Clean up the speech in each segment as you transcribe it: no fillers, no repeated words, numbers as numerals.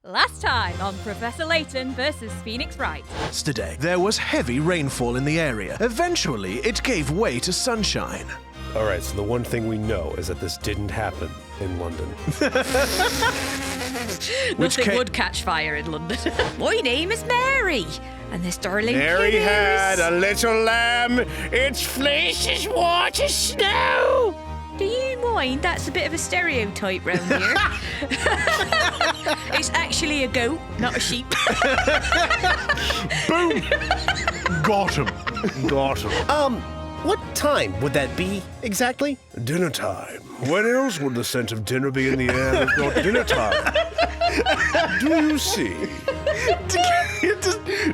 Last time on Professor Layton versus Phoenix Wright. Yesterday, there was heavy rainfall in the area. Eventually, it gave way to sunshine. All right, so the one thing we know is that this didn't happen in London. Nothing would catch fire in London. My name is Mary, and this darling Mary kid had is... a little lamb. Its fleece is white as snow. Do you mind? That's a bit of a stereotype round here. It's actually a goat, not a sheep. Boom! Got him. Got him. What time would that be exactly? Dinner time. When else would the scent of dinner be in the air if not dinner time? Do you see?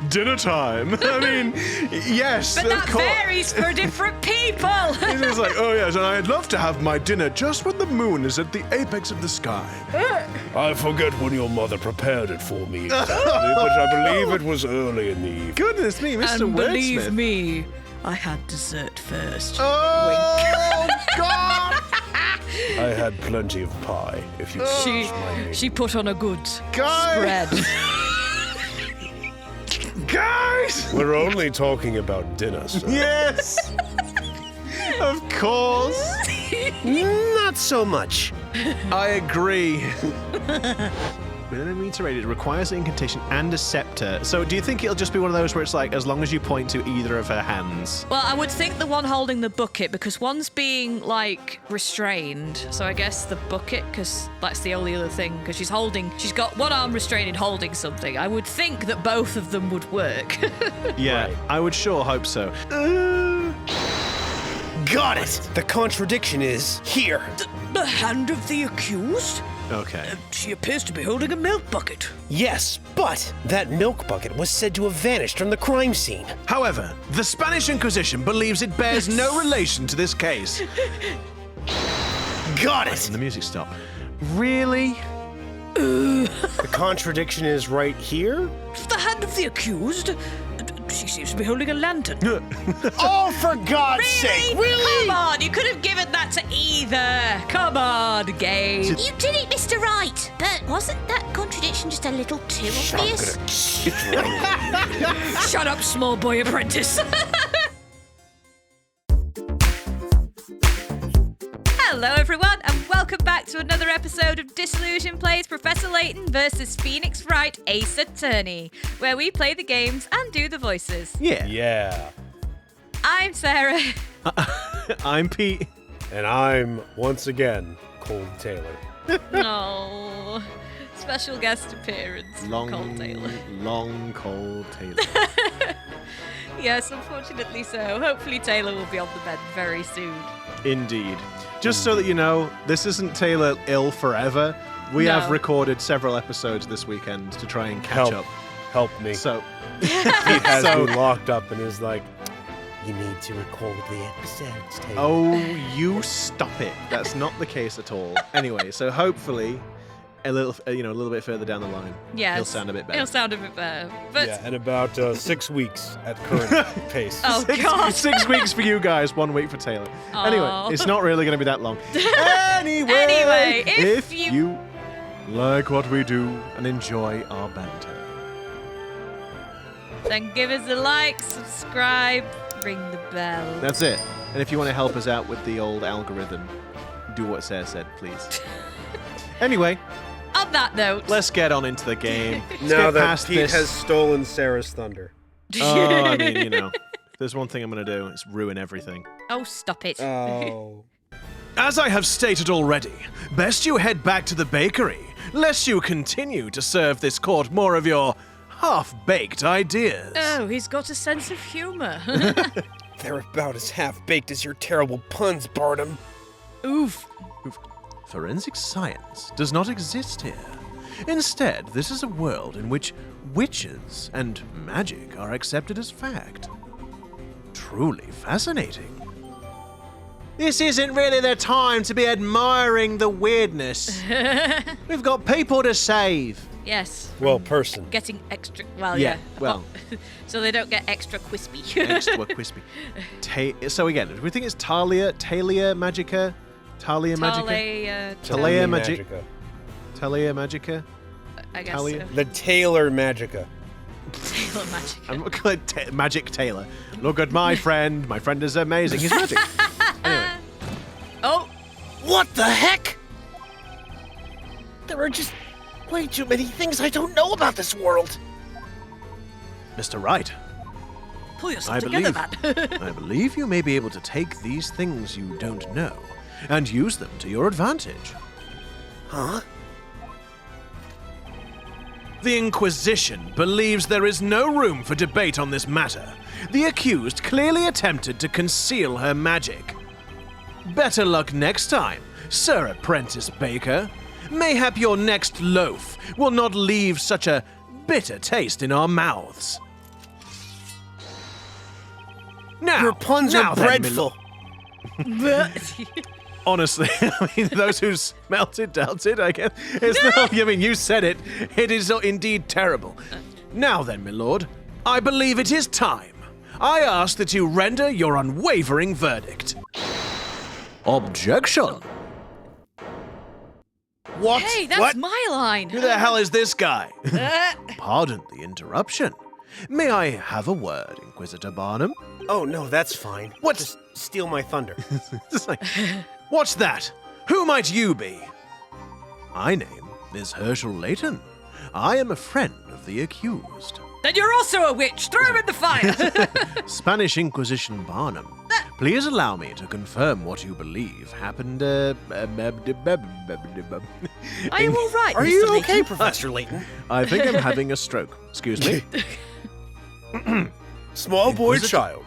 Dinner time. I mean, yes, But of that course. varies for different people. It's like, oh yes, and I'd love to have my dinner just when the moon is at the apex of the sky. I forget when your mother prepared it for me exactly, but I believe it was early in the evening. Goodness me, Mr. And believe Wordsmith. me, I had dessert first. Oh, God! I had plenty of pie, if you excuse my name. She put on a good Guys! spread. Guys! We're only talking about dinner, sir. Yes! Of course! Not so much. I agree. Within a meter radius, it requires an incantation and a scepter. So do you think it'll just be one of those where it's like, as long as you point to either of her hands? Well, I would think the one holding the bucket, because one's being, like, restrained. So I guess the bucket, because that's the only other thing, because she's got one arm restrained and holding something. I would think that both of them would work. Yeah, Right. I would sure hope so. Got it. The contradiction is here. The hand of the accused? Okay. She appears to be holding a milk bucket. Yes, but that milk bucket was said to have vanished from the crime scene. However, the Spanish Inquisition believes it bears no relation to this case. Got it. And the music stopped. Really? The contradiction is right here. The hand of the accused? She seems to be holding a lantern. Oh, for God's sake! Really? Come on, you could have given that to either. Come on, game. You did it, Mr. Wright. But wasn't that contradiction just a little too obvious? Shut up, small boy apprentice. Hello, everyone, and welcome back to another episode of Disillusion Plays Professor Layton versus Phoenix Wright, Ace Attorney, where we play the games and do the voices. Yeah. Yeah. I'm Sarah. I'm Pete. And I'm, once again, Cold Taylor. No. Special guest appearance from Cole Taylor. Long Cold Taylor. Yes, unfortunately so. Hopefully Taylor will be on the mend very soon. Indeed. Just so that you know, this isn't Taylor ill forever. We No. have recorded several episodes this weekend to try and catch up. Help me. So, He has So- me locked up and is like, You need to record the episodes, Taylor. oh, you stop it. That's not the case at all. Anyway, so hopefully, a little bit further down the line, Yes. he'll sound a bit better. He'll sound a bit better. But yeah, in about 6 weeks at current pace. oh god. 6 weeks for you guys, 1 week for Taylor. Aw. Anyway, it's not really going to be that long. Anyway, if if you- you like what we do and enjoy our banter, Then give us a like, subscribe, ring the bell. that's it. And if you want to help us out with the old algorithm, do what Sarah said, please. Anyway, On that note, let's get on into the game. Let's Now get that past Pete this. has stolen Sarah's thunder. Oh, I mean, if there's one thing I'm going to do, it's ruin everything. Oh, stop it. Oh. As I have stated already, best you head back to the bakery, lest you continue to serve this court more of your half-baked ideas. Oh, he's got a sense of humor. They're about as half-baked as your terrible puns, Barnum. Oof. Forensic science does not exist here. Instead, this is a world in which witches and magic are accepted as fact. Truly fascinating. This isn't really the time to be admiring the weirdness. We've got people to save. Yes. Well, person. Getting extra. Well, Yeah, yeah. well. So they don't get extra crispy. Extra crispy. So again, do we think it's Talia Magica? Talia Magica? Tale, Talea Magica. Magica. Talea Magica? I guess Talia? so. The Taylor Magica. Taylor magic. I'm not call it Magic Taylor. Look at my friend. My friend is amazing. He's magic. Anyway, Oh, What the heck? There are just way too many things I don't know about this world. Mr. Wright, pull yourself I together, believe, man. I believe you may be able to take these things you don't know and use them to your advantage. Huh? The Inquisition believes there is no room for debate on this matter. The accused clearly attempted to conceal her magic. Better luck next time, Sir Apprentice Baker. Mayhap your next loaf will not leave such a bitter taste in our mouths. Now, Your puns now are then, breadful. Honestly, I mean, those who smelt it dealt it, I guess. It's not, I mean, you said it. It is indeed terrible. Now then, my lord, I believe it is time. I ask that you render your unwavering verdict. Objection. What? Hey, that's What? my line. Who the hell is this guy? Pardon the interruption. May I have a word, Inquisitor Barnum? Oh, no, that's fine. What? Just steal my thunder. It's like, what's that? Who might you be? My name is Herschel Layton. I am a friend of the accused. Then you're also a witch. Throw him in the fire. Spanish Inquisition Barnum. Please allow me to confirm what you believe happened. Are you all right, Are Mr. you Layton? okay, Professor Layton? I think I'm having a stroke. Excuse me. Small boy Inquisitor- child.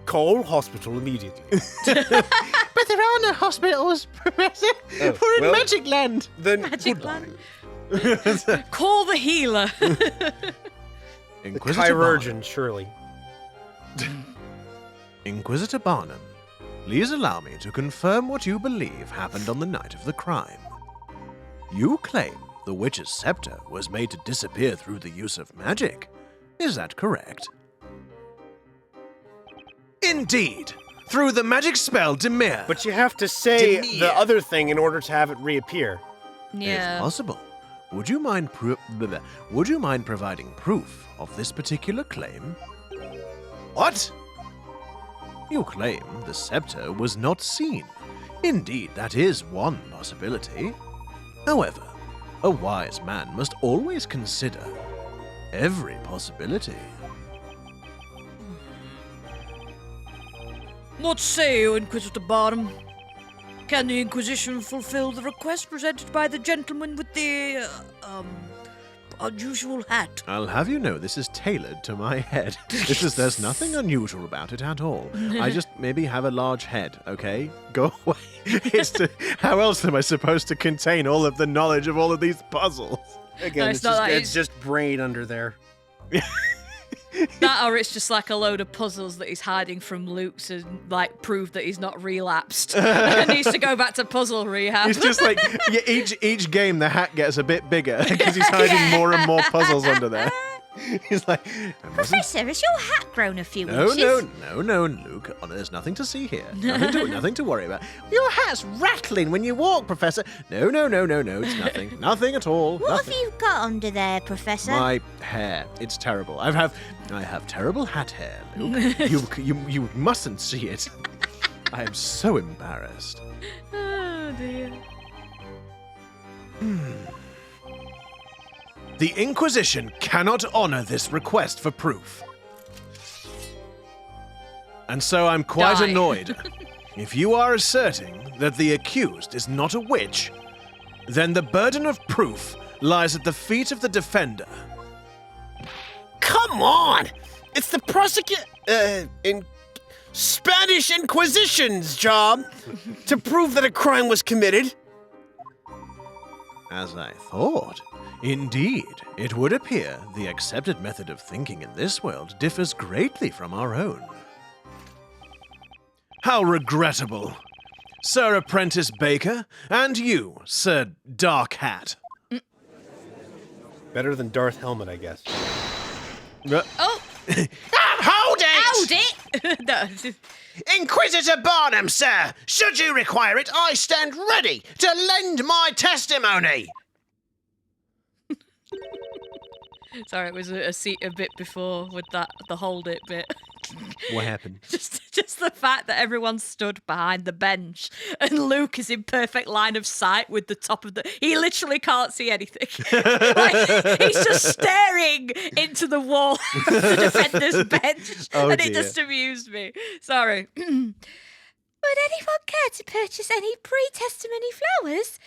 Call hospital immediately. But there are no hospitals, Professor. Oh, We're in well- Magic Land. Then Magic goodbye. land. Call the healer. Inquisitor Chirurgeon, surely. Inquisitor Barnum, please allow me to confirm what you believe happened on the night of the crime. You claim the witch's scepter was made to disappear through the use of magic. Is that correct? Indeed! Through the magic spell Demir. But you have to say Demir. the other thing in order to have it reappear. If Yeah. possible, would you mind providing proof of this particular claim? What? You claim the scepter was not seen. Indeed, that is one possibility. However, a wise man must always consider every possibility. What say you, Inquisitor Barnum? Can the Inquisition fulfill the request presented by the gentleman with the, unusual hat? I'll have you know this is tailored to my head. There's nothing unusual about it at all. I just maybe have a large head, okay? Go away. How else am I supposed to contain all of the knowledge of all of these puzzles? Again, No, it's, it's not just, like it's it's- just brain under there. That or it's just like a load of puzzles that he's hiding from Luke to, like, prove that he's not relapsed. And needs to go back to puzzle rehab. It's just like each game the hat gets a bit bigger because he's hiding more and more puzzles under there. He's like, Professor, has your hat grown a few no, inches? no, Luke. Oh, there's nothing to see here. Nothing to worry about. Your hat's rattling when you walk, Professor. No. It's nothing. Nothing at all. What nothing. have you got under there, Professor? My hair. It's terrible. I have terrible hat hair, Luke. you mustn't see it. I am so embarrassed. Oh, dear. The Inquisition cannot honor this request for proof. And so I'm quite Die. annoyed. If you are asserting that the accused is not a witch, then the burden of proof lies at the feet of the defender. Come on! It's the Spanish Inquisition's job to prove that a crime was committed. As I thought. Indeed, it would appear the accepted method of thinking in this world differs greatly from our own. How regrettable. Sir Apprentice Baker, and you, Sir Dark Hat. Better than Darth Helmet, I guess. Oh, Hold how'd it! it? No. Inquisitor Barnum, sir! Should you require it, I stand ready to lend my testimony! Sorry, it was a seat a bit before with the hold it bit. What happened? Just the fact that everyone stood behind the bench and Luke is in perfect line of sight with the top of the. He literally can't see anything. Like, he's just staring into the wall of the defender's bench, Oh, and dear. it just amused me. Sorry. Would anyone care to purchase any pre-testimony flowers?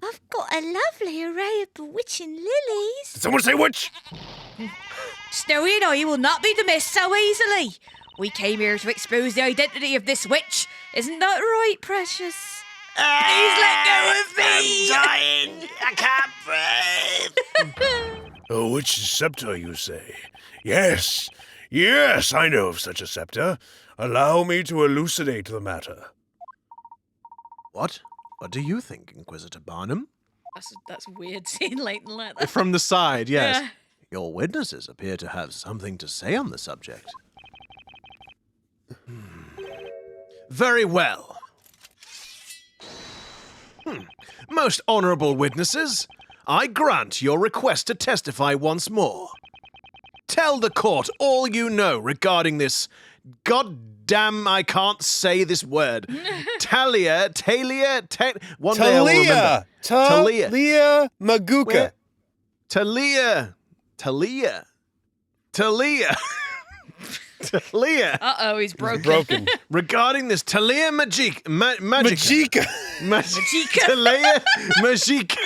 I've got a lovely array of bewitching lilies. Someone say which? Snowy and I will not be dismissed so easily. We came here to expose the identity of this witch. Isn't that right, precious? Please let go of me! I'm dying. I can't breathe. Oh, which scepter, you say? Yes, yes, I know of such a scepter. Allow me to elucidate the matter. What? What do you think, Inquisitor Barnum? That's weird seeing Layton like that. From the side, yes. Yeah. Your witnesses appear to have something to say on the subject. Very well. Most honorable witnesses, I grant your request to testify once more. Tell the court all you know regarding this goddamn, I can't say this word. Talia, one day I will remember. Talia Maguka. Where? Talia. Talia. Uh-oh, he's broken. Broken. Regarding this Talia Magica. Majika. Talia Magica.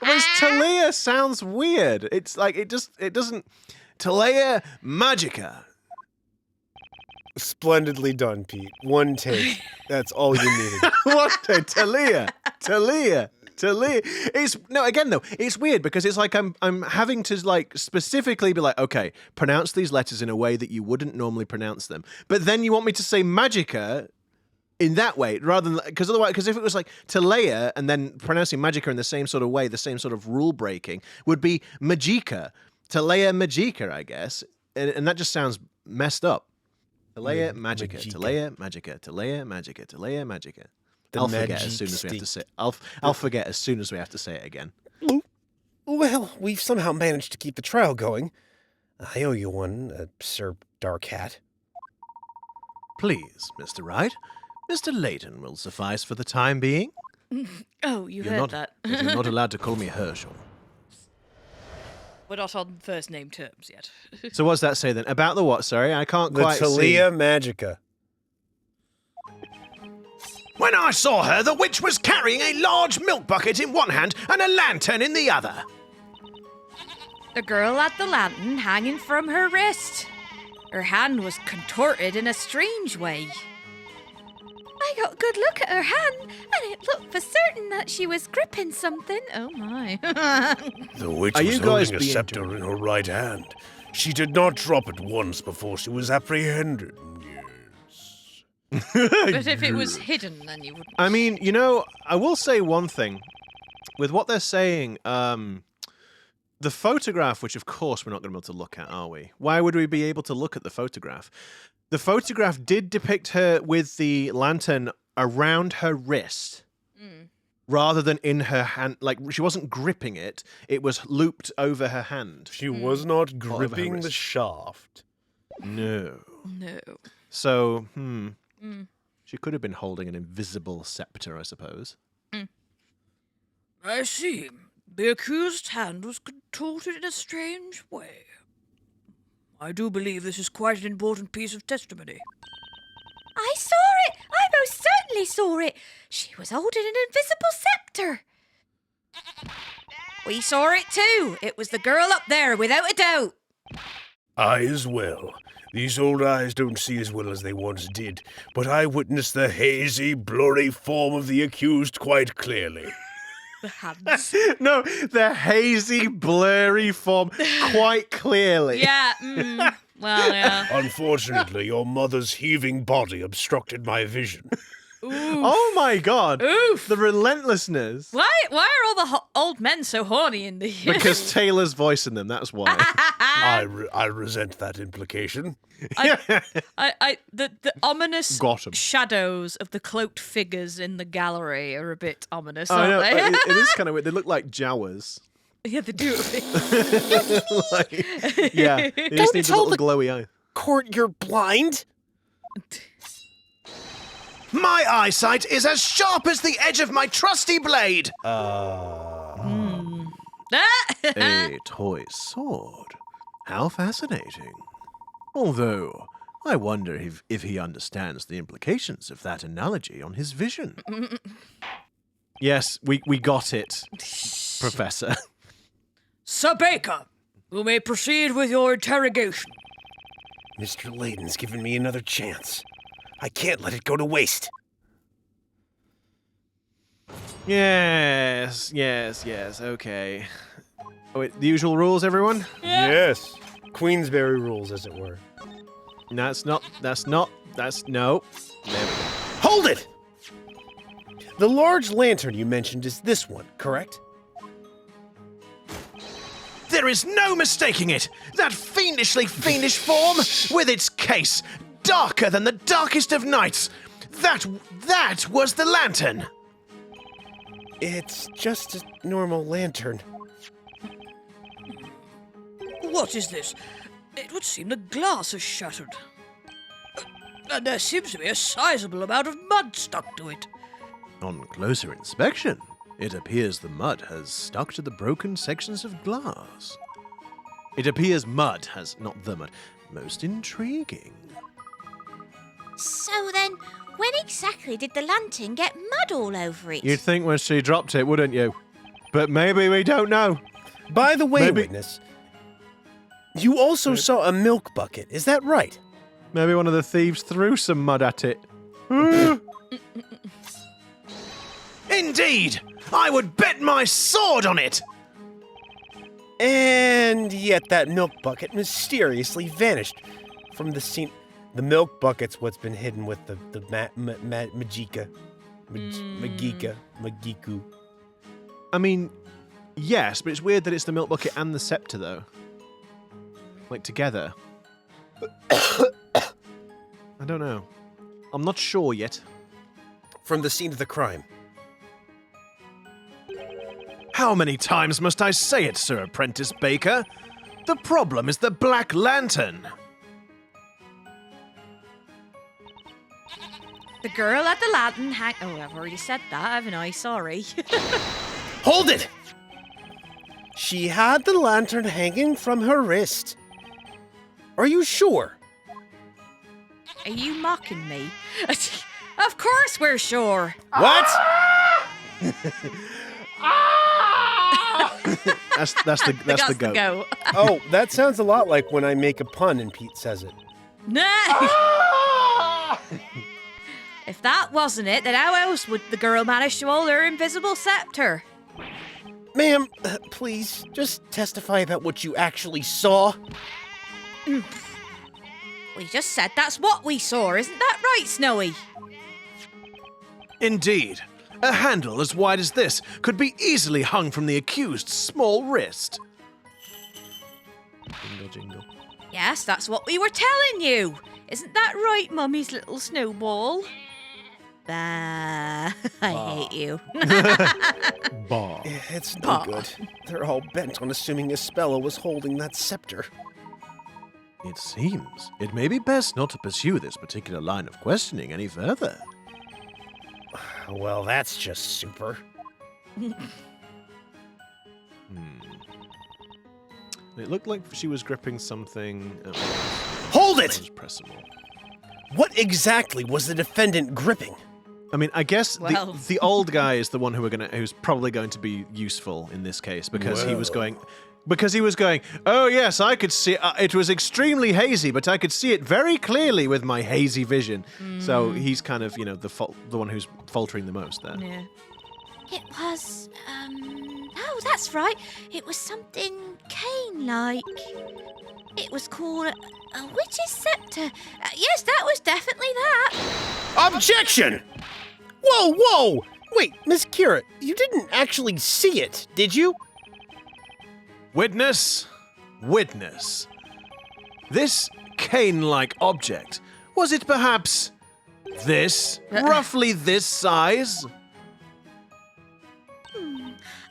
Whereas Talia sounds weird. It's like it doesn't. Talia Magica. Splendidly done, Pete. One take. That's all you needed. What? Talia. It's weird because it's like I'm having to like specifically be like, okay, pronounce these letters in a way that you wouldn't normally pronounce them. But then you want me to say Magica in that way rather than because if it was like Talia and then pronouncing Magica in the same sort of way, the same sort of rule breaking would be Magica. Talia Magica, I guess. And that just sounds messed up. Talia Magica. Talia Magica. Talia Magica. Talia Magica. I'll forget as soon as we have to say. I'll forget as soon as we have to say it again. Well, we've somehow managed to keep the trial going. I owe you one, Sir Dark Hat. Please, Mr. Wright. Mr. Layton will suffice for the time being. Oh, you heard that. But you're not allowed to call me Herschel. We're not on first name terms yet. So what's that say then? About the what? Sorry, I can't The quite Talia see. Magica. When I saw her, the witch was carrying a large milk bucket in one hand and a lantern in the other. The girl had the lantern hanging from her wrist. Her hand was contorted in a strange way. I got a good look at her hand, and it looked for certain that she was gripping something. Oh my. The witch Are was you guys holding a being scepter in her right hand. She did not drop it once before she was apprehended. Yes. But if it was hidden, then you wouldn't. I mean, I will say one thing. With what they're saying, the photograph, which of course we're not going to be able to look at, are we? Why would we be able to look at the photograph? The photograph did depict her with the lantern around her wrist. Rather than in her hand, like she wasn't gripping it, it was looped over her hand. She was not Over her gripping the wrist. shaft. No. No. So, she could have been holding an invisible scepter, I suppose. I see. The accused's hand was contorted in a strange way. I do believe this is quite an important piece of testimony. I saw it! I most certainly saw it! She was holding an invisible scepter! We saw it too. It was the girl up there, without a doubt. I as well. These old eyes don't see as well as they once did, but I witnessed the hazy, blurry form of the accused quite clearly. The hands. No, the hazy, blurry form, quite clearly. Yeah. Well, yeah. Unfortunately, your mother's heaving body obstructed my vision. Oh my god. Oof. The relentlessness. Why are all the old men so horny in the... Because Taylor's voicing them, that's why. I resent that implication. The ominous Got 'em. shadows of the cloaked figures in the gallery are a bit ominous, I aren't know, they? it is kind of weird. They look like Jawas. Yeah, they do. Yeah, you just need a tell little the- glowy eye. Court, you're blind? My eyesight is as sharp as the edge of my trusty blade. A toy sword. How fascinating. Although, I wonder if he understands the implications of that analogy on his vision. Yes, we got it, Professor. Sir Baker, you may proceed with your interrogation. Mr. Layton's given me another chance. I can't let it go to waste. Yes, okay. Oh, wait, the usual rules, everyone? Yes. Queensberry rules, as it were. No. There we go. Hold it! The large lantern you mentioned is this one, correct? There is no mistaking it! That fiendishly fiendish form, with its case, darker than the darkest of nights! That was the lantern! It's just a normal lantern. What is this? It would seem the glass is shattered. And there seems to be a sizable amount of mud stuck to it. On closer inspection, it appears the mud has stuck to the broken sections of glass. It appears mud has, not the mud, most intriguing. So then, when exactly did the lantern get mud all over it? You'd think when she dropped it, wouldn't you? But maybe we don't know. By the way, Maybe- witness, you also saw a milk bucket, is that right? Maybe one of the thieves threw some mud at it. Indeed! I would bet my sword on it! And yet that milk bucket mysteriously vanished from the scene. The milk bucket's what's been hidden with the Magika. Magiku. I mean, yes, but it's weird that it's the milk bucket and the scepter, though. Like, together. I don't know. I'm not sure yet. From the scene of the crime. How many times must I say it, Sir Apprentice Baker? The problem is the Black Lantern. The girl at the lantern Oh, I've already said that, haven't I? Sorry. Hold it! She had the lantern hanging from her wrist. Are you sure? Are you mocking me? Of course we're sure. What? That's the goat. Go. Oh, that sounds a lot like when I make a pun and Pete says it. If that wasn't it, then how else would the girl manage to hold her invisible scepter? Ma'am, please, just testify about what you actually saw. We just said that's what we saw, isn't that right, Snowy? Indeed. A handle as wide as this could be easily hung from the accused's small wrist. Jingle, jingle. Yes, that's what we were telling you. Isn't that right, Mummy's little snowball? Bah, I hate you. Bah. It's no good. They're all bent on assuming Espella was holding that scepter. It seems it may be best not to pursue this particular line of questioning any further. Well, that's just super. It looked like she was gripping something. Hold That it! was pressable. What exactly was the defendant gripping? I mean, I guess Well. the old guy is the one who's probably going to be useful in this case because he was going. Oh yes, I could see. It was extremely hazy, but I could see it very clearly with my hazy vision. So he's kind of, the one who's faltering the most there. Yeah. It was, oh, that's right. It was something cane-like. It was called a witch's scepter. Yes, that was definitely that. Objection! Whoa! Wait, Miss Kira, you didn't actually see it, did you? Witness. This cane-like object, was it perhaps this? Roughly this size?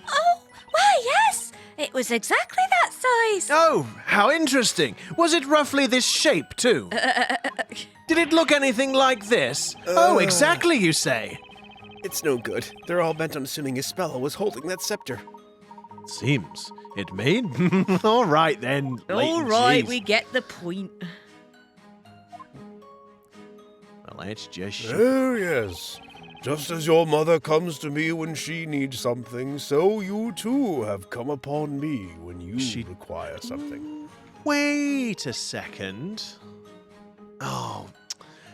Oh, why, yes. It was exactly that size. Oh, how interesting. Was it roughly this shape, too? Did it look anything like this? Oh, exactly, you say. It's no good. They're all bent on assuming Espella was holding that scepter. Seems it may. All right, then. All Layton, right, jeez. we get the point. Well, let's just... Oh, yes. Just as your mother comes to me when she needs something, so you too have come upon me when you require something. Wait a second. Oh,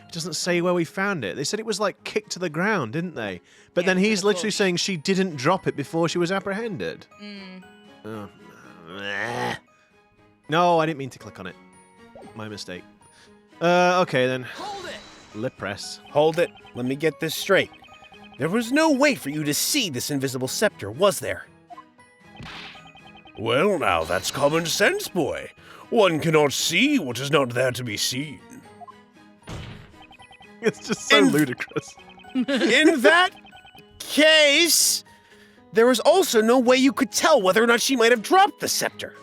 it doesn't say where we found it. They said it was like kicked to the ground, didn't they? But then he's literally saying she didn't drop it before she was apprehended. Oh. No, I didn't mean to click on it. My mistake. Okay then. Hold it. Lip press. Hold it. Let me get this straight. There was no way for you to see this invisible scepter, was there? Well, now that's common sense, boy. One cannot see what is not there to be seen. It's just so ludicrous. In that case, there was also no way you could tell whether or not she might have dropped the scepter.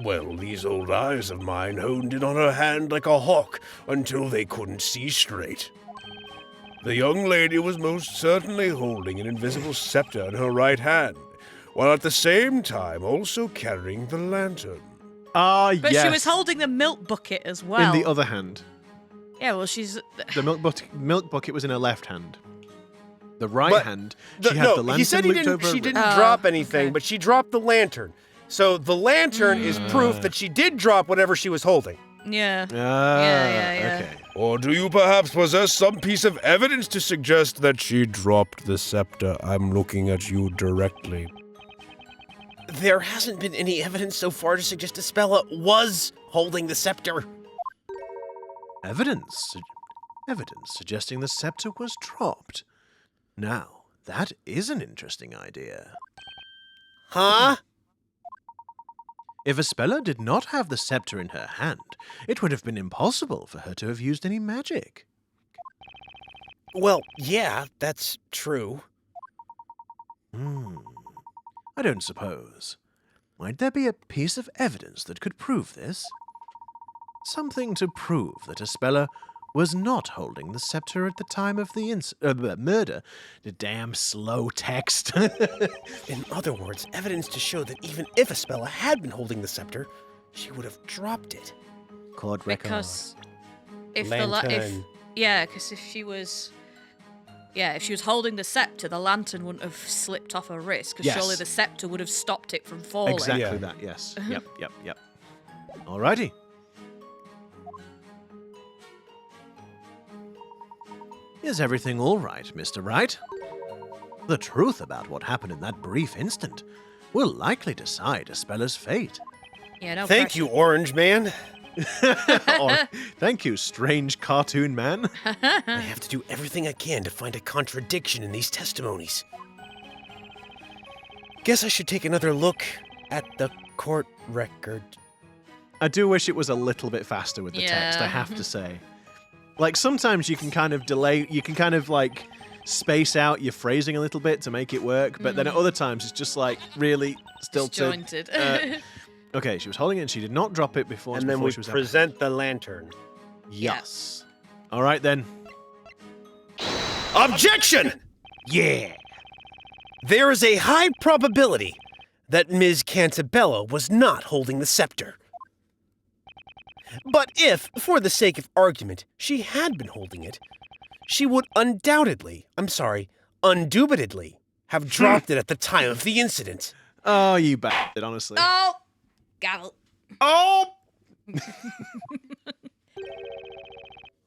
Well, these old eyes of mine honed in on her hand like a hawk until they couldn't see straight. The young lady was most certainly holding an invisible scepter in her right hand, while at the same time also carrying the lantern. Ah, But yes. she was holding the milk bucket as well. In the other hand. Yeah, well, she's... The milk bucket was in her left hand. The right hand, she had the lantern he said looped over she her didn't wrist. drop anything, okay. but she dropped the lantern. So the lantern is proof that she did drop whatever she was holding. Yeah. Ah, Yeah. okay. Or do you perhaps possess some piece of evidence to suggest that she dropped the scepter? I'm looking at you directly. There hasn't been any evidence so far to suggest Espella was holding the scepter. Evidence suggesting the scepter was dropped. Now, that is an interesting idea. Huh? If Espella did not have the scepter in her hand, it would have been impossible for her to have used any magic. Well, yeah, that's true. I don't suppose. Might there be a piece of evidence that could prove this? Something to prove that Espella was not holding the scepter at the time of the murder. The damn slow text. In other words, evidence to show that even if Espella had been holding the scepter, she would have dropped it. Chord record. Because if Lantern. because if she was holding the scepter, the lantern wouldn't have slipped off her wrist. Because Yes. surely the scepter would have stopped it from falling. Exactly Yeah. that, yes. Yep. Alrighty. Is everything all right, Mr. Wright? The truth about what happened in that brief instant will likely decide Espella's fate. Yeah, no Thank pressure. you, Orange Man. Or, thank you, strange cartoon man. I have to do everything I can to find a contradiction in these testimonies. Guess I should take another look at the court record. I do wish it was a little bit faster with the text, I Yeah. have to say. Like, sometimes you can kind of delay, you can kind of, like, space out your phrasing a little bit to make it work, but then at other times it's just, like, really stilted. Disjointed. Okay, she was holding it and she did not drop it before, And then before we she was present the lantern. Yes. All right, then. Objection! Yeah. There is a high probability that Ms. Cantabella was not holding the scepter. But if, for the sake of argument, she had been holding it, she would undoubtedly, undubitably, have dropped it at the time of the incident. Oh, you bastard, honestly. Oh, gavel. Oh!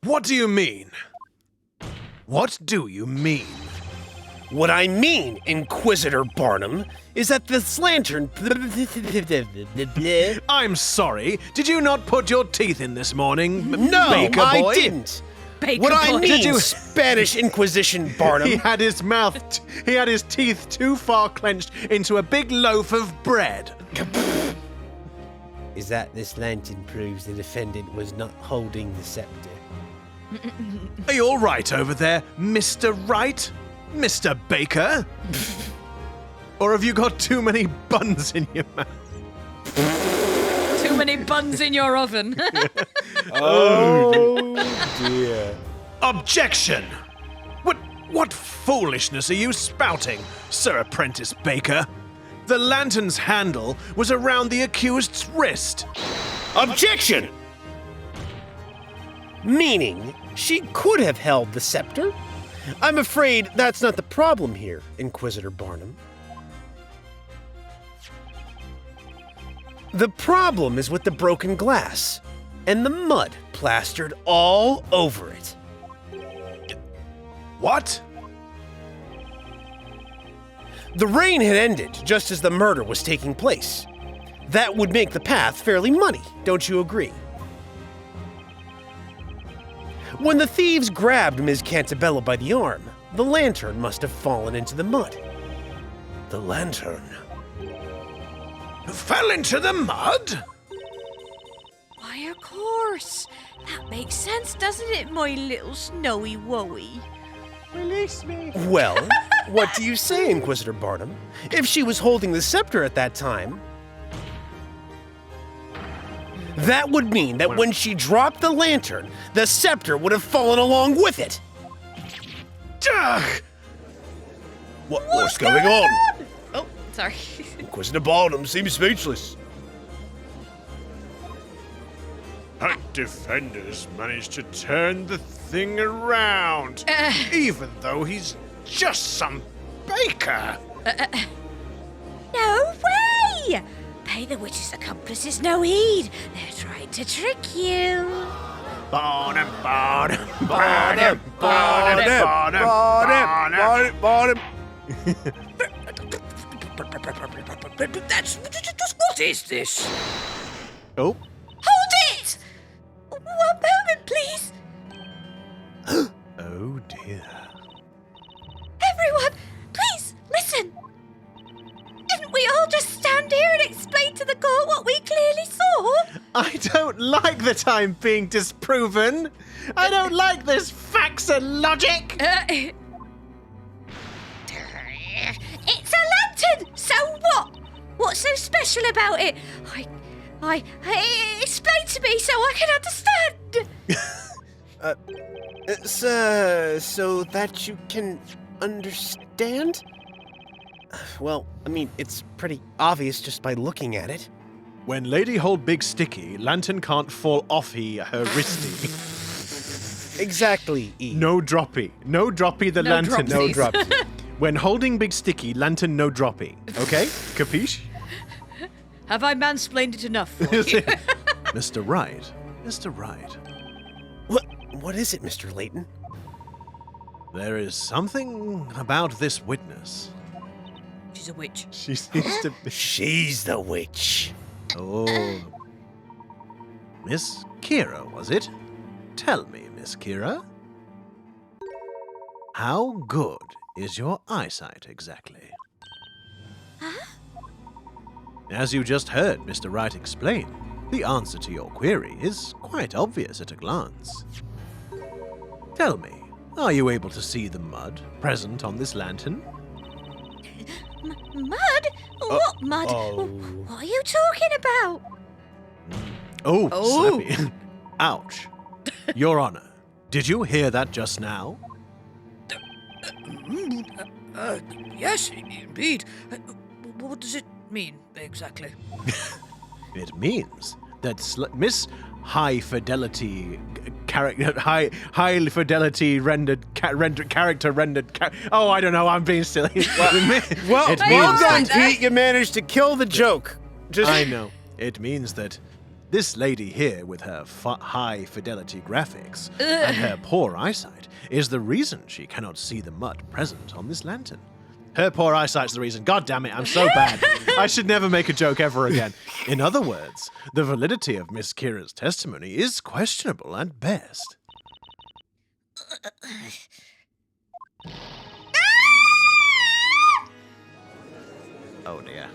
What do you mean? What do you mean? What I mean, Inquisitor Barnum, is that this lantern... I'm sorry. Did you not put your teeth in this morning, No, Baker I boy? didn't. Baker What I boy. mean, Did you- Spanish Inquisition Barnum... He had his he had his teeth too far clenched into a big loaf of bread. Is that this lantern proves the defendant was not holding the scepter? Are you all right over there, Mr. Wright? Mr. Baker? Or have you got too many buns in your mouth? Too many buns in your oven. Oh, dear. Objection! What foolishness are you spouting, Sir Apprentice Baker? The lantern's handle was around the accused's wrist. Objection! Meaning, she could have held the scepter? I'm afraid that's not the problem here, Inquisitor Barnum. The problem is with the broken glass and the mud plastered all over it. What? The rain had ended just as the murder was taking place. That would make the path fairly muddy, don't you agree? When the thieves grabbed Ms. Cantabella by the arm, the lantern must have fallen into the mud. The lantern fell into the mud? Why, of course. That makes sense, doesn't it, my little snowy woey? Release me. Well, what do you say, Inquisitor Barnum? If she was holding the scepter at that time, that would mean that when she dropped the lantern, the scepter would have fallen along with it. Ugh! What's going on? Oh, sorry. Inquisitor Barnum seems speechless. Our defenders managed to turn the thing around, even though he's just some baker. No way! Pay the witch's accomplices no heed. They're trying to trick you. Barnum, Barnum, Barnum, Barnum, Barnum, Barnum. What is this? Oh, Hold it! 1 moment, please. oh dear. Everyone, please, listen. Didn't we all just stand here and explain to the court what we clearly saw? I don't like that I'm being disproven. I don't like this facts and logic. It's a lantern! So what? What's so special about it? Explain to me so I can understand. So that you can understand? Well, I mean, it's pretty obvious just by looking at it. When Lady hold big sticky, lantern can't fall off her wristy. Exactly, E. No droppy the No lantern. dropsies. No drops. When holding big sticky, lantern no droppy. Okay? Capiche? Have I mansplained it enough for you? Mr. Wright. Mr. Wright. What is it, Mr. Layton? There is something about this witness. She's a witch. She seems to be... She's the witch. Oh. Miss Kira, was it? Tell me, Miss Kira. How good is your eyesight exactly? As you just heard Mr. Wright explain, the answer to your query is quite obvious at a glance. Tell me, are you able to see the mud present on this lantern? Mud? What mud? What are you talking about? Oh, Oh. slappy. Ouch. Your Honor, did you hear that just now? Yes, indeed. What does it mean exactly? It means that Miss High Fidelity high fidelity character rendered. Oh, I don't know. I'm being silly. Well, It well means done, that- Pete. You managed to kill the joke. Just I know. It means that this lady here with her high fidelity graphics and her poor eyesight is the reason she cannot see the mud present on this lantern. Her poor eyesight's the reason. God damn it, I'm so bad. I should never make a joke ever again. In other words, the validity of Miss Kira's testimony is questionable at best. Oh dear.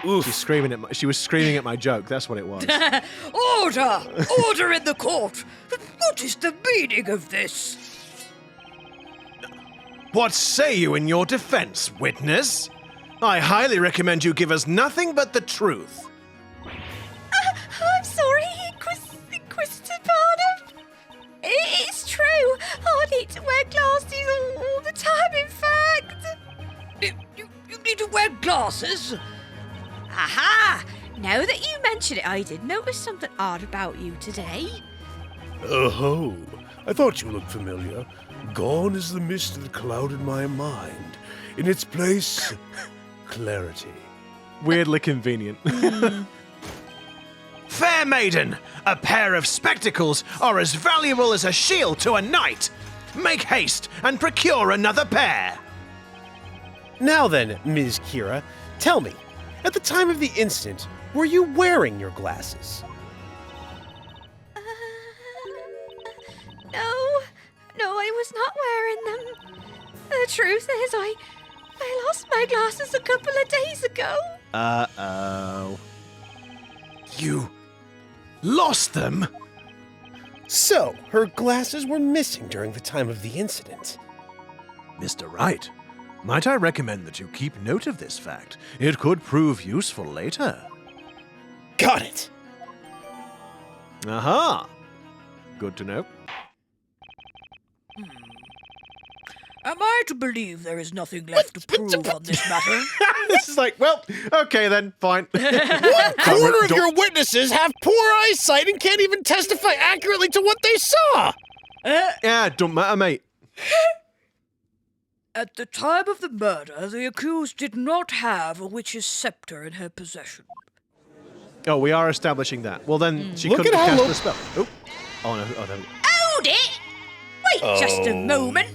She was screaming at my joke. That's what it was. Order! Order in the court! What is the meaning of this? What say you in your defense, witness? I highly recommend you give us nothing but the truth. I'm sorry, Inquisitor Barnum. It's true. I need to wear glasses all the time, in fact. You need to wear glasses? Aha! Now that you mention it, I did notice something odd about you today. Oh, I thought you looked familiar. Gone is the mist that clouded my mind. In its place, clarity. Weirdly convenient. Fair maiden, a pair of spectacles are as valuable as a shield to a knight. Make haste and procure another pair. Now then, Ms. Kira, tell me, at the time of the incident, were you wearing your glasses? No, I was not wearing them. The truth is, I lost my glasses a couple of days ago. Uh-oh. You lost them? So, her glasses were missing during the time of the incident. Mr. Wright, might I recommend that you keep note of this fact? It could prove useful later. Got it! Aha! Good to know. Am I to believe there is nothing left to prove on this matter? This is like, well, okay then, fine. One quarter of your witnesses have poor eyesight and can't even testify accurately to what they saw! Yeah, don't matter, mate. At the time of the murder, the accused did not have a witch's scepter in her possession. Oh, we are establishing that. Well, then she Look couldn't at have how cast the spell. Oh no, oh no. Hold it! Wait just a moment.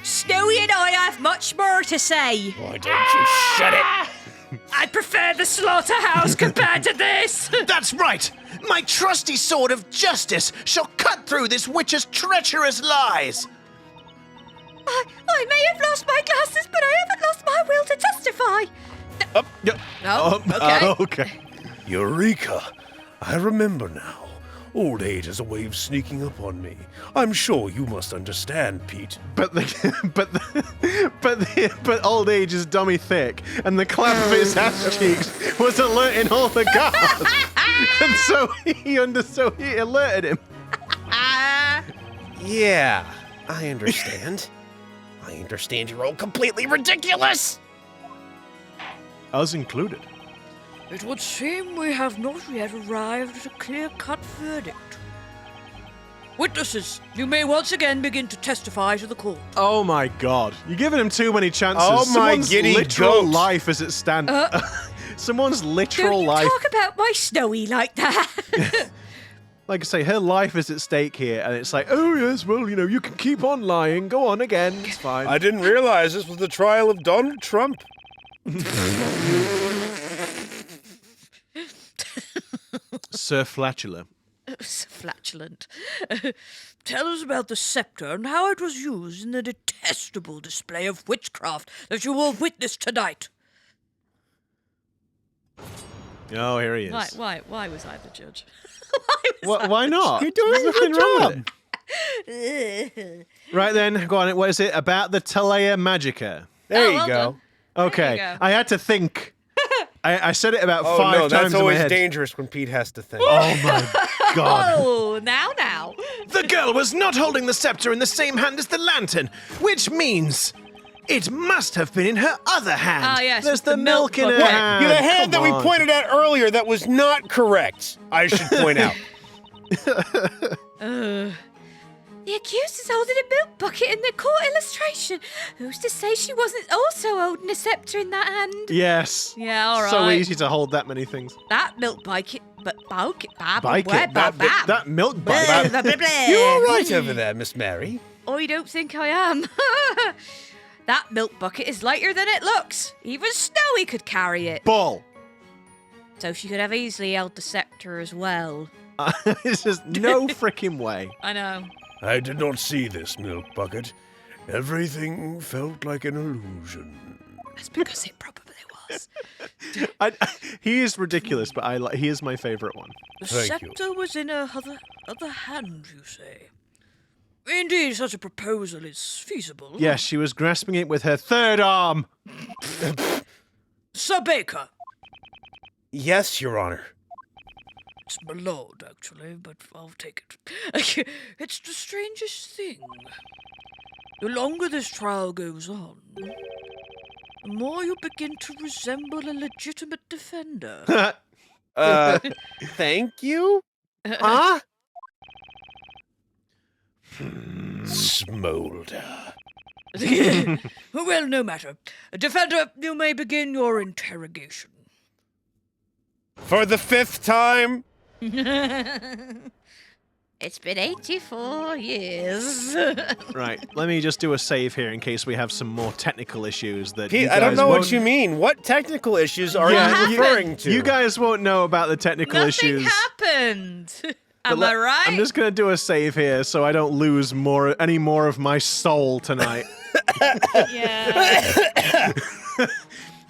Snowy and I have much more to say. Why don't you shut it? I prefer the slaughterhouse compared to this! That's right! My trusty sword of justice shall cut through this witch's treacherous lies! I may have lost my glasses, but I haven't lost my will to testify. Oh, okay. Okay. Eureka! I remember now. Old age has a way of sneaking up on me. I'm sure you must understand, Pete. But old age is dummy thick, and the clap of his ass cheeks was alerting all the guards. And so he alerted him. Yeah, I understand. I understand you're all completely ridiculous! Us included. It would seem we have not yet arrived at a clear-cut verdict. Witnesses, you may once again begin to testify to the court. Oh my god. You're giving him too many chances. Oh my Someone's giddy literal goat. life as it stands. Someone's literal Don't you life. talk about my Snowy like that. Like I say, her life is at stake here, and it's like, oh yes, well, you know, you can keep on lying. Go on again. It's fine. I didn't realize this was the trial of Donald Trump. Sir Flatula. Flatulent. Tell us about the scepter and how it was used in the detestable display of witchcraft that you will witness tonight. Oh, here he is. Why was I the judge? Why not? You're doing There's a good nothing wrong job. with it. Right then, go on. What is it about the Talea Magica? There you well go. done. Okay, go. I had to think. I said it about Oh 5 no, times that's in my always head. dangerous when Pete has to think. Oh my god. Oh, now. The girl was not holding the scepter in the same hand as the lantern, which means it must have been in her other hand. Ah, yes, There's the the milk in her bucket. hand. The hand that Come we on. pointed at earlier that was not correct, I should point out. The accused is holding a milk bucket in the court illustration. Who's to say she wasn't also holding a scepter in that hand? Yes. Yeah, all right. So easy to hold that many things. That milk bucket, but Bike it. That milk bike. You all right over there, Miss Mary? I don't think I am. That milk bucket is lighter than it looks. Even Snowy could carry it. Ball. So she could have easily held the scepter as well. It's just no freaking way. I know. I did not see this milk bucket. Everything felt like an illusion. That's because it probably was. He is ridiculous, but he is my favorite one. The Thank you. scepter was in her other hand, you say? Indeed, such a proposal is feasible. Yes, she was grasping it with her third arm. Sir Baker. Yes, Your Honor. It's my lord, actually, but I'll take it. It's the strangest thing. The longer this trial goes on, the more you begin to resemble a legitimate defender. Thank you? Huh? Smolder. Well, no matter. Defender, you may begin your interrogation. For the 5th time? It's been 84 years. Right, let me just do a save here in case we have some more technical issues that Pete, you I don't guys know won't- what you mean. What technical issues are Yeah, you referring to? You guys won't know about the technical Nothing issues. happened. But Am I right? I'm just gonna do a save here so I don't lose any more of my soul tonight. Yeah.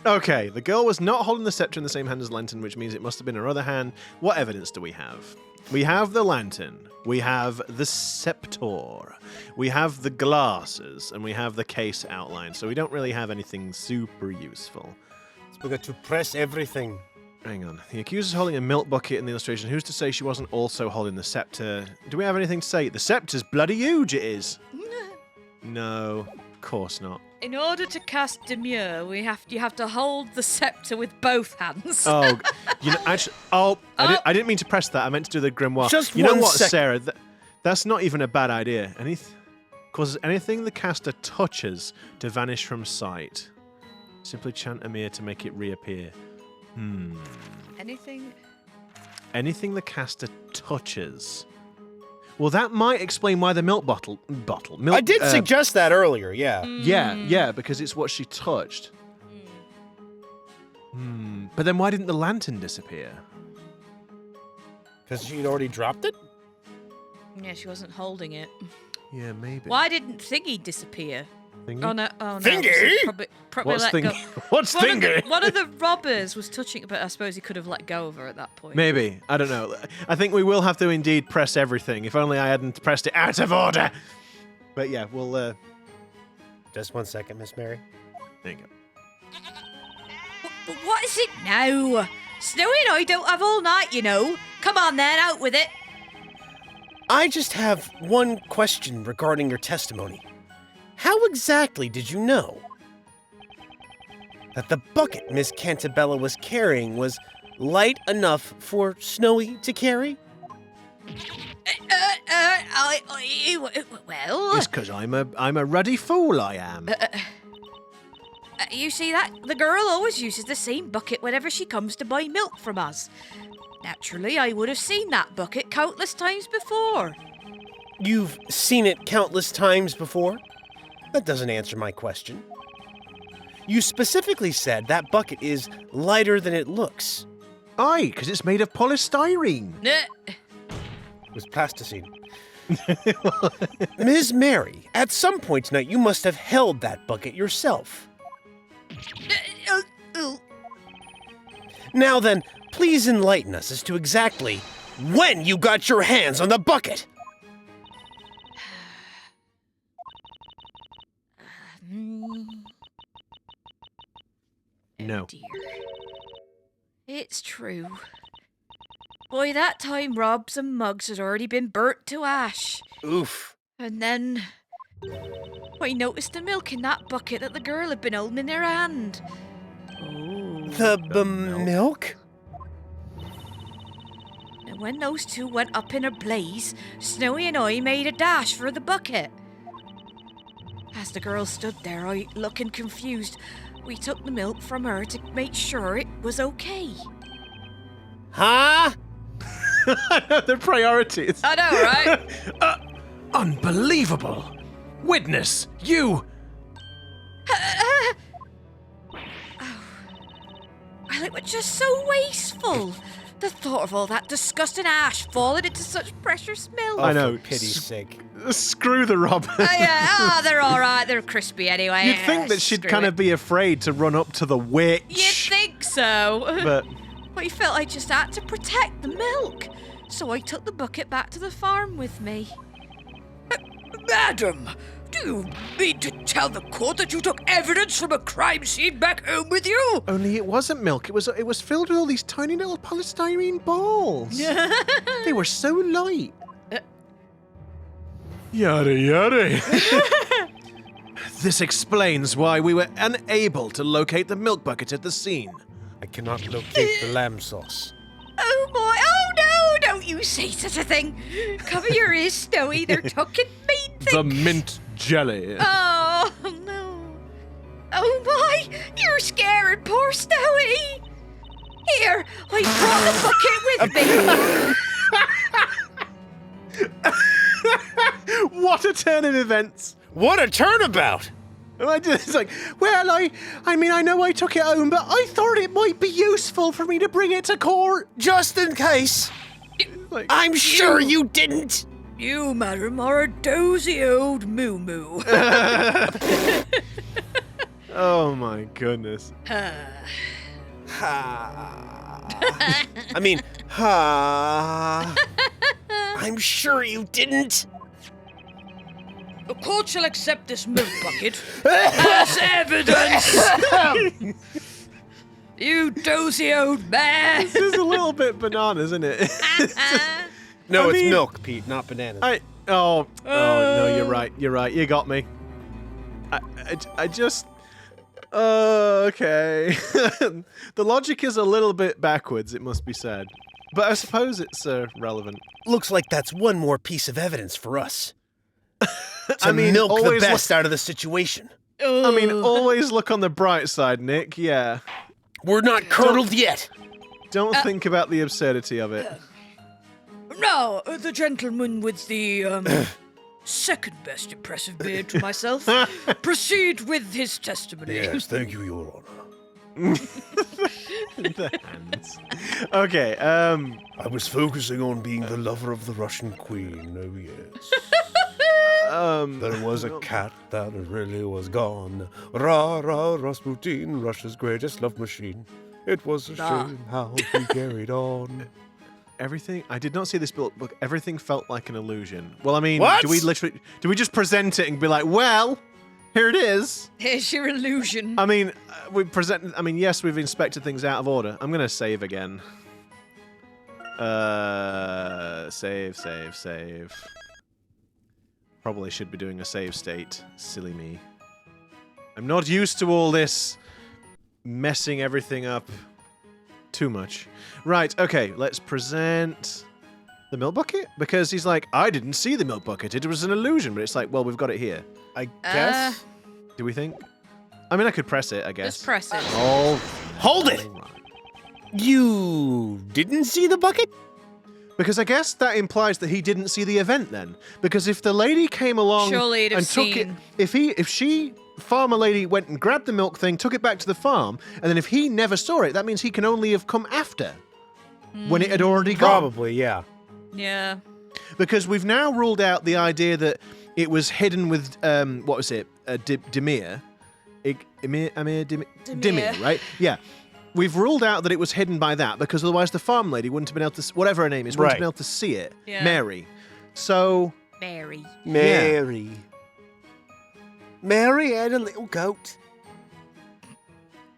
Okay, the girl was not holding the scepter in the same hand as Lantern, which means it must have been her other hand. What evidence do we have? We have the lantern, we have the scepter, we have the glasses, and we have the case outline, so we don't really have anything super useful. We got to press everything. Hang on. The accuser's holding a milk bucket in the illustration. Who's to say she wasn't also holding the scepter? Do we have anything to say? The scepter's bloody huge, it is. No, of course not. In order to cast Demure, you have to hold the scepter with both hands. Oh, you know, actually, I didn't mean to press that. I meant to do the grimoire. Just you know one what, second. Sarah? That's not even a bad idea. Causes anything the caster touches to vanish from sight. Simply chant Amir to make it reappear. Anything? Anything the caster touches. Well, that might explain why the milk bottle. Milk, I did suggest that earlier, yeah. Yeah, because it's what she touched. But then why didn't the lantern disappear? Because she'd already dropped it? Yeah, she wasn't holding it. Yeah, maybe. Why didn't Thingy disappear? Thingy? Oh no! Oh no! Thingy? Probably What's let Thingy? go. What's Thingy? One of the robbers was touching it, but I suppose he could have let go of her at that point. Maybe. I don't know. I think we will have to indeed press everything. If only I hadn't pressed it out of order. But yeah, we'll... Just 1 second, Miss Mary. There you go. What is it now? Snowy and I don't have all night, you know. Come on then, out with it. I just have one question regarding your testimony. How exactly did you know that the bucket Miss Cantabella was carrying was light enough for Snowy to carry? Well, It's because I'm a ruddy fool, I am. you see that? The girl always uses the same bucket whenever she comes to buy milk from us. Naturally, I would have seen that bucket countless times before. You've seen it countless times before? That doesn't answer my question. You specifically said that bucket is lighter than it looks. Aye, because it's made of polystyrene. It was plasticine. Ms. Mary, at some point tonight you must have held that bucket yourself. Now then, please enlighten us as to exactly when you got your hands on the bucket. No. Oh dear. It's true. By that time, Robs and mugs had already been burnt to ash. Oof. And then I noticed the milk in that bucket that the girl had been holding in her hand. The milk? And when those two went up in a blaze, Snowy and I made a dash for the bucket. As the girl stood there, looking confused, we took the milk from her to make sure it was okay. Huh? The priorities. I know, right? Unbelievable. Witness, you. Well, it was just so wasteful. The thought of all that disgusting ash falling into such precious milk. I know. For pity's sake. Screw the robbers. They're all right. They're crispy anyway. You'd think that she'd Screw kind it. of be afraid to run up to the witch. You'd think so. But I felt I just had to protect the milk. So I took the bucket back to the farm with me. Madam, do you mean to tell the court that you took evidence from a crime scene back home with you? Only it wasn't milk. It was filled with all these tiny little polystyrene balls. They were so light. Yada yada. This explains why we were unable to locate the milk bucket at the scene. I cannot locate the lamb sauce. Oh boy! Oh no! Don't you say such a thing! Cover your ears, Snowy. They're talking mean things. The mint jelly. Oh no! Oh my! You're scaring poor Snowy. Here, I brought the bucket with me. What a turn of events. What a turnabout! It's like, well, I mean, I know I took it home, but I thought it might be useful for me to bring it to court. Just in case. Like, I'm sure you didn't. You, madam, are a dozy old moo-moo. oh my goodness. I mean, I'm sure you didn't. The court shall accept this milk bucket as evidence. You dozy old man. This is a little bit bananas, isn't it? No, I it's mean- milk, Pete, not bananas. No, you're right. You got me. I just. Okay. The logic is a little bit backwards, it must be said. But I suppose it's relevant. Looks like that's one more piece of evidence for us. To I mean, milk the always best out of the situation. I mean, always look on the bright side, Nick. Yeah. We're not curdled yet. Don't think about the absurdity of it. Now, the gentleman with the second best impressive beard to myself, proceed with his testimony. Yes, thank you, Your Honor. The hands. Okay. I was focusing on being the lover of the Russian queen. Oh yes. There was a cat that really was gone. Rah, rah, Rasputin, Russia's greatest love machine. It was a shame how he carried on. Everything. I did not see this book. Everything felt like an illusion. Well, I mean, What? do we just present it and be like, well, here it is? Here's your illusion. I mean, yes, we've inspected things out of order. I'm gonna save again. Save. Probably should be doing a save state. Silly me. I'm not used to all this messing everything up too much. Right, okay, let's present the milk bucket? Because he's like, I didn't see the milk bucket. It was an illusion. But it's like, well, we've got it here. I guess. Do we think? I mean, I could press it, I guess. Just press it. Oh, Hold it! right. You didn't see the bucket? Because I guess that implies that he didn't see the event then. Because if the lady came along Surely he'd have and took seen. it, if she, farmer lady, went and grabbed the milk thing, took it back to the farm, and then if he never saw it, that means he can only have come after, when it had already gone. Probably, yeah. Yeah. Because we've now ruled out the idea that it was hidden with, what was it, Demir, right? Yeah. We've ruled out that it was hidden by that, because otherwise the farm lady wouldn't have been able to, whatever her name is, wouldn't have been able to see it. Yeah. Mary. So, Mary. Mary. Mary had a little goat.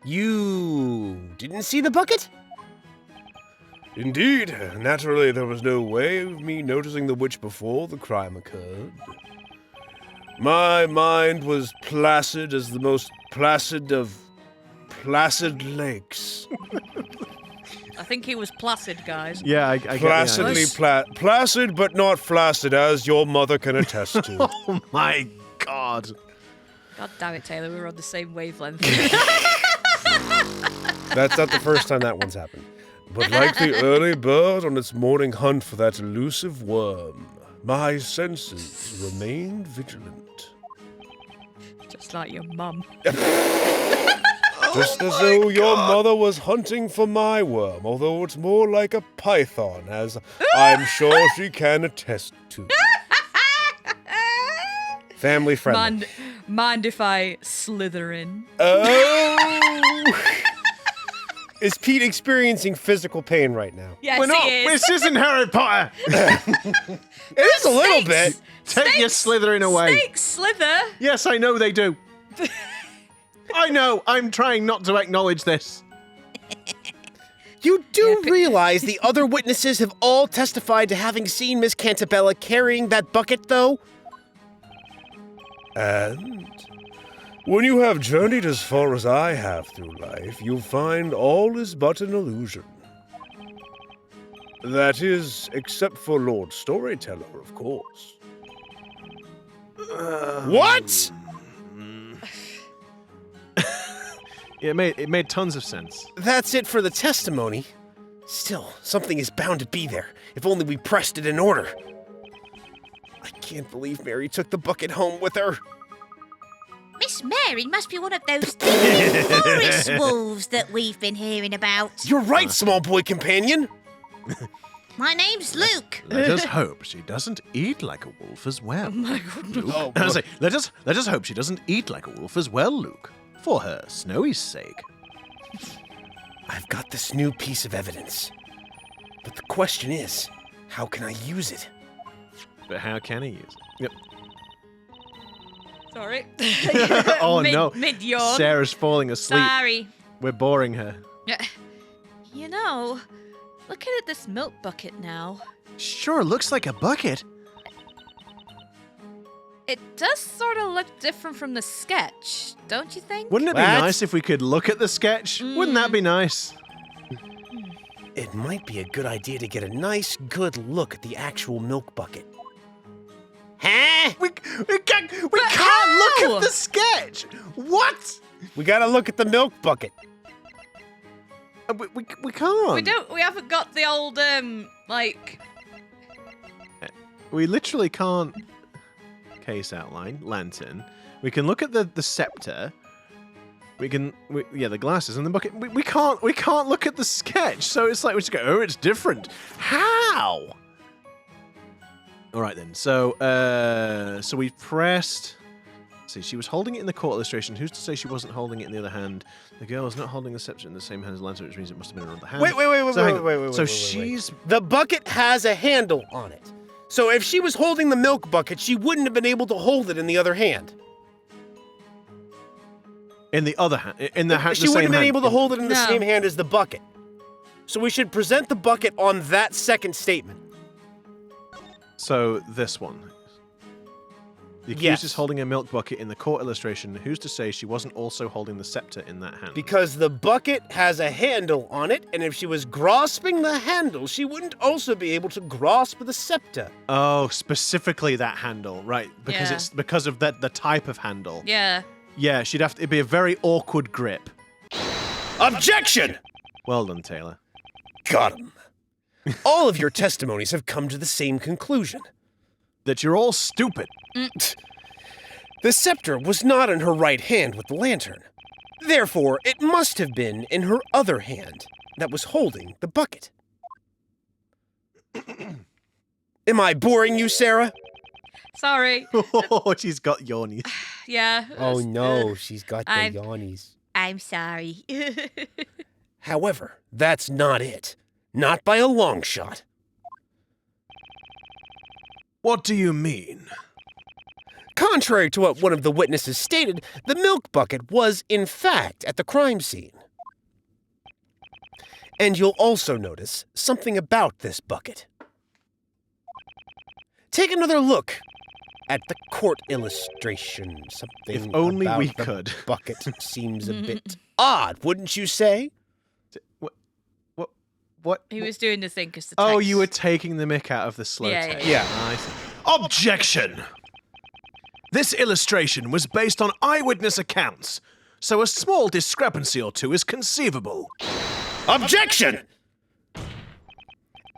You didn't see the bucket? Indeed, naturally there was no way of me noticing the witch before the crime occurred. My mind was placid as the most placid of placid lakes. I think he was placid, guys. yeah, I get Placidly the placid, but not flaccid, as your mother can attest to. Oh my god. God damn it, Taylor. We were on the same wavelength. That's not the first time that one's happened. But like the early bird on its morning hunt for that elusive worm, my senses remained vigilant. Just like your mum. Just as though your mother was hunting for my worm, although it's more like a python, as I'm sure she can attest to. Family friendly. Mind if I slither in? Oh! Is Pete experiencing physical pain right now? Yes, We're not. he is. This isn't Harry Potter. It is a little bit. Take your slithering away. Snakes slither. Yes, I know they do. I know. I'm trying not to acknowledge this. You do realize the other witnesses have all testified to having seen Miss Cantabella carrying that bucket, though? And when you have journeyed as far as I have through life, you'll find all is but an illusion. That is, except for Lord Storyteller, of course. What? It made tons of sense. That's it for the testimony. Still, something is bound to be there, if only we pressed it in order. I can't believe Mary took the bucket home with her. Miss Mary must be one of those stinky forest wolves that we've been hearing about. You're right, small boy companion. My name's Luke. Let us hope she doesn't eat like a wolf as well. Oh my goodness. Luke. I say, let us hope she doesn't eat like a wolf as well, Luke. For her Snowy's sake. I've got this new piece of evidence. But the question is, how can I use it? But how can he use it? Yep. Sorry. Oh no. Mid-yawn. Sarah's falling asleep. Sorry. We're boring her. You know, looking at this milk bucket now, Sure, looks like a bucket. it does sort of look different from the sketch, don't you think? Wouldn't it be What? nice if we could look at the sketch? Wouldn't that be nice? It might be a good idea to get a nice, good look at the actual milk bucket. Huh? We can't how? look at the sketch. What? We gotta look at the milk bucket. We can't. We haven't got the old, like... We literally can't. Case outline, lantern. We can look at the scepter. The glasses and the bucket. We can't look at the sketch. So it's like we just go, oh, it's different. How? All right then. So we've pressed. Let's see, she was holding it in the court illustration. Who's to say she wasn't holding it in the other hand? The girl was not holding the scepter in the same hand as the lantern, which means it must have been in another hand. Wait. So hang on. wait. So wait. she's. The bucket has a handle on it. So if she was holding the milk bucket, she wouldn't have been able to hold it in the other hand. In the other hand, in the hand, She the wouldn't same have been hand. able to hold it in the No. same hand as the bucket. So we should present the bucket on that second statement. So this one. The accused Yes. is holding a milk bucket in the court illustration. Who's to say she wasn't also holding the scepter in that hand? Because the bucket has a handle on it, and if she was grasping the handle, she wouldn't also be able to grasp the scepter. Oh, specifically that handle, right? Because Yeah. it's because of the type of handle. Yeah. Yeah, it'd be a very awkward grip. Objection! Well done, Taylor. Got him. All of your testimonies have come to the same conclusion. That you're all stupid. The scepter was not in her right hand with the lantern. Therefore, it must have been in her other hand that was holding the bucket. Am I boring you, Sarah? Sorry. Oh, she's got yawnies. Yeah. Oh no, she's got the I'm- yawnies. I'm sorry. However, that's not it. Not by a long shot. What do you mean? Contrary to what one of the witnesses stated, the milk bucket was, in fact, at the crime scene. And you'll also notice something about this bucket. Take another look at the court illustration. Something If only about we the could. bucket seems a bit odd, wouldn't you say? What? He was doing the thing because the Oh, text- you were taking the mick out of the slow Yeah, tape. yeah. I see. Objection! This illustration was based on eyewitness accounts, so a small discrepancy or two is conceivable. Objection!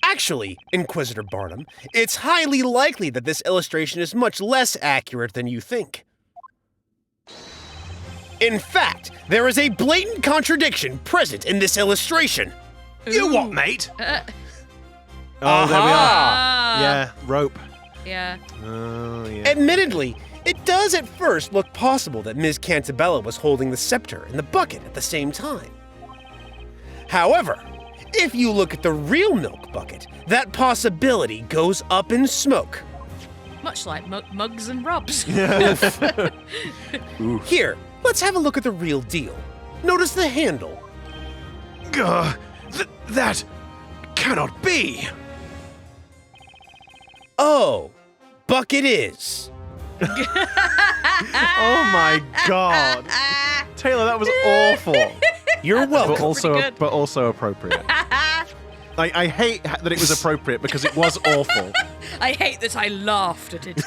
Actually, Inquisitor Barnum, it's highly likely that this illustration is much less accurate than you think. In fact, there is a blatant contradiction present in this illustration. You what, mate? Oh, there we are. Ah. Yeah, rope. Yeah. Oh, yeah. Admittedly, it does at first look possible that Ms. Cantabella was holding the scepter and the bucket at the same time. However, if you look at the real milk bucket, that possibility goes up in smoke. Much like mugs and rubs. Here, let's have a look at the real deal. Notice the handle. That cannot be. Oh, bucket is. Oh my god. Taylor, that was awful. You're welcome. But also appropriate. I hate that it was appropriate because it was awful. I hate that I laughed at it.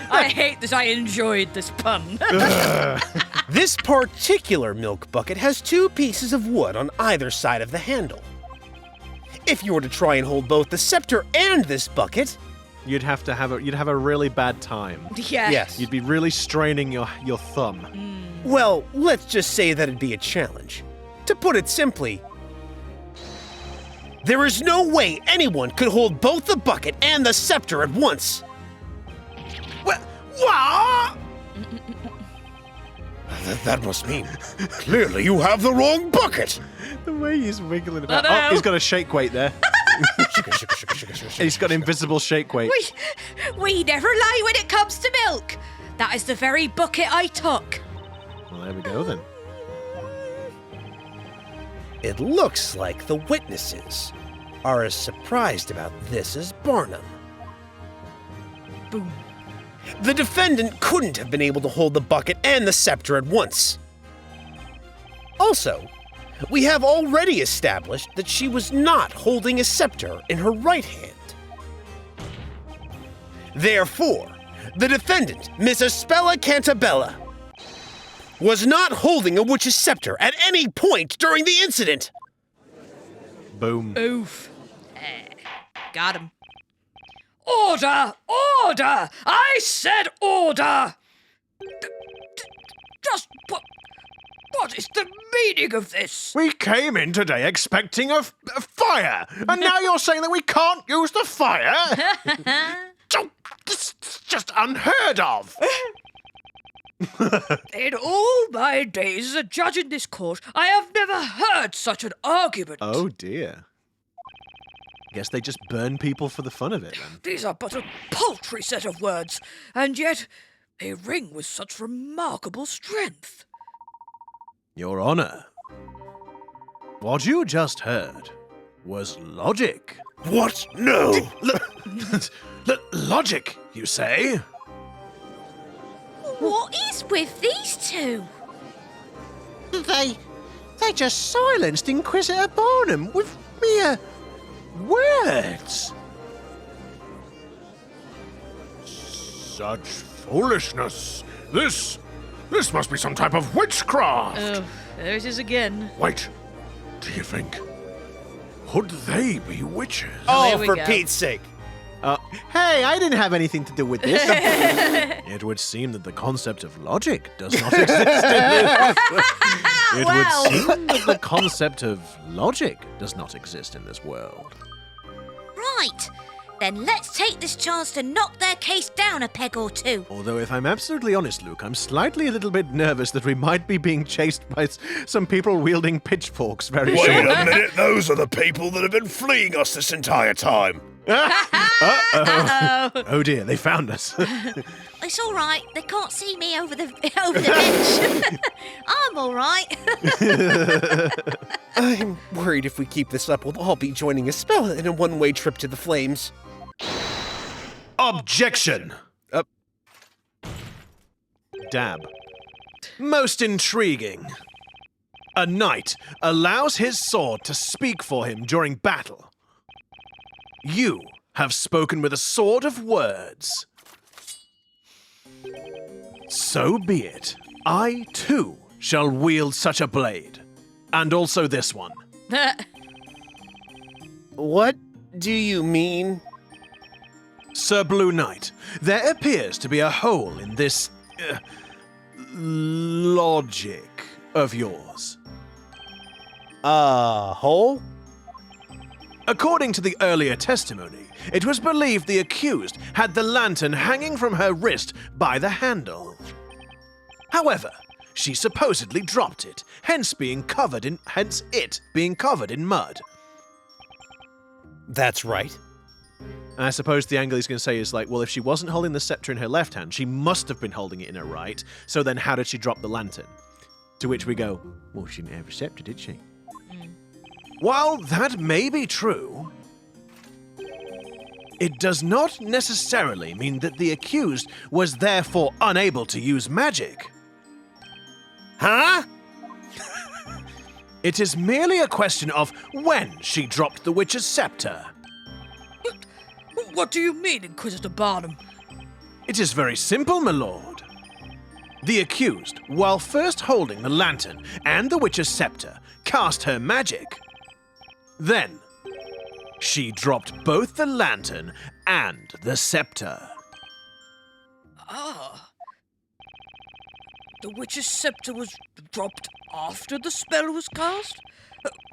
I hate that I enjoyed this pun. This particular milk bucket has 2 pieces of wood on either side of the handle. If you were to try and hold both the scepter and this bucket, You'd have a really bad time. Yeah. yes. You'd be really straining your thumb. Well, let's just say that'd be a challenge. To put it simply, there is no way anyone could hold both the bucket and the scepter at once. What? That must mean clearly you have the wrong bucket. The way he's wiggling about. I know. Oh, he's got a shake weight there. He's got invisible shake weight. We never lie when it comes to milk. That is the very bucket I took. Well, there we go then. It looks like the witnesses are as surprised about this as Barnum. Boom. The defendant couldn't have been able to hold the bucket and the scepter at once. Also, we have already established that she was not holding a scepter in her right hand. Therefore, the defendant, Miss Espella Cantabella, was not holding a witch's scepter at any point during the incident. Boom. Oof. Got him. Order! Order! I said order! Just what is the meaning of this? We came in today expecting a fire, and now you're saying that we can't use the fire? This is just unheard of. In all my days as a judge in this court, I have never heard such an argument. Oh dear. Guess they just burn people for the fun of it then. These are but a paltry set of words, and yet they ring with such remarkable strength. Your Honor, what you just heard was logic. What? No. Logic, you say? What is with these 2? They just silenced Inquisitor Barnum with mere words. Such foolishness. This must be some type of witchcraft. Oh, there it is again. Wait, do you think? Could they be witches? Oh, There we for go. Pete's sake. Hey, I didn't have anything to do with this. It would seem that the concept of logic does not exist in this. It would seem that the concept of logic does not exist in this world. Right. Then let's take this chance to knock their case down a peg or 2. Although, if I'm absolutely honest, Luke, I'm slightly a little bit nervous that we might be being chased by some people wielding pitchforks very Wait shortly. a minute, those are the people that have been fleeing us this entire time. Oh dear, they found us. It's all right. They can't see me over the bench. I'm all right. I'm worried if we keep this up, we'll all be joining Espella in a one-way trip to the flames. Objection! Dab. Most intriguing. A knight allows his sword to speak for him during battle. You have spoken with a sword of words. So be it. I, too, shall wield such a blade. And also this one. What do you mean? Sir Blue Knight, there appears to be a hole in this logic of yours. Hole? According to the earlier testimony, it was believed the accused had the lantern hanging from her wrist by the handle. However, she supposedly dropped it, hence it being covered in mud. That's right. And I suppose the angle he's going to say is like, well, if she wasn't holding the scepter in her left hand, she must have been holding it in her right. So then how did she drop the lantern? To which we go, well, she didn't have a scepter, did she? While that may be true, it does not necessarily mean that the accused was therefore unable to use magic. Huh? It is merely a question of when she dropped the witch's scepter. What do you mean, Inquisitor Barnum? It is very simple, my lord. The accused, while first holding the lantern and the witch's scepter, cast her magic. Then, she dropped both the lantern and the scepter. Ah. The witch's scepter was dropped after the spell was cast?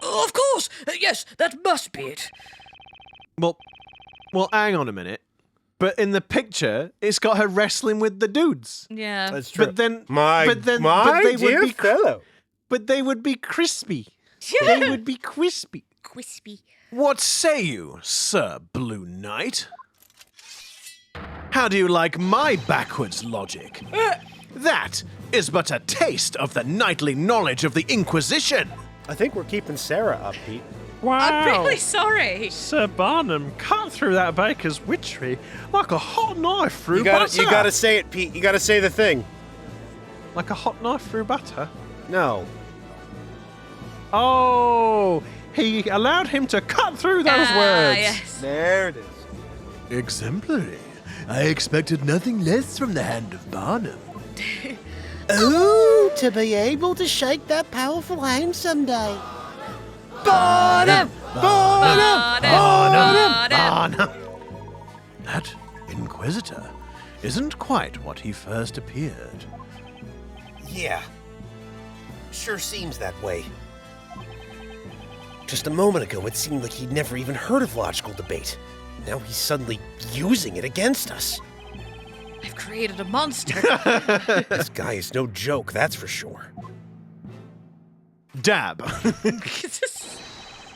Of course! Yes, that must be it. Well, hang on a minute. But in the picture, it's got her wrestling with the dudes. Yeah. That's true. But then, My dear fellow. But they would be crispy. They would be crispy. Crispy. What say you, Sir Blue Knight? How do you like my backwards logic? That is but a taste of the knightly knowledge of the Inquisition. I think we're keeping Sarah up, Pete. Wow. I'm really sorry. Sir Barnum cut through that baker's witchery like a hot knife through butter. You gotta say it, Pete. You gotta say the thing. Like a hot knife through butter? No. Oh, he allowed him to cut through those words. Yes. There it is. Exemplary. I expected nothing less from the hand of Barnum. Ooh, to be able to shake that powerful hand someday. Barnum! Barnum! That Inquisitor isn't quite what he first appeared. Yeah. Sure seems that way. Just a moment ago, it seemed like he'd never even heard of logical debate. Now he's suddenly using it against us. I've created a monster. This guy is no joke, that's for sure. Dab.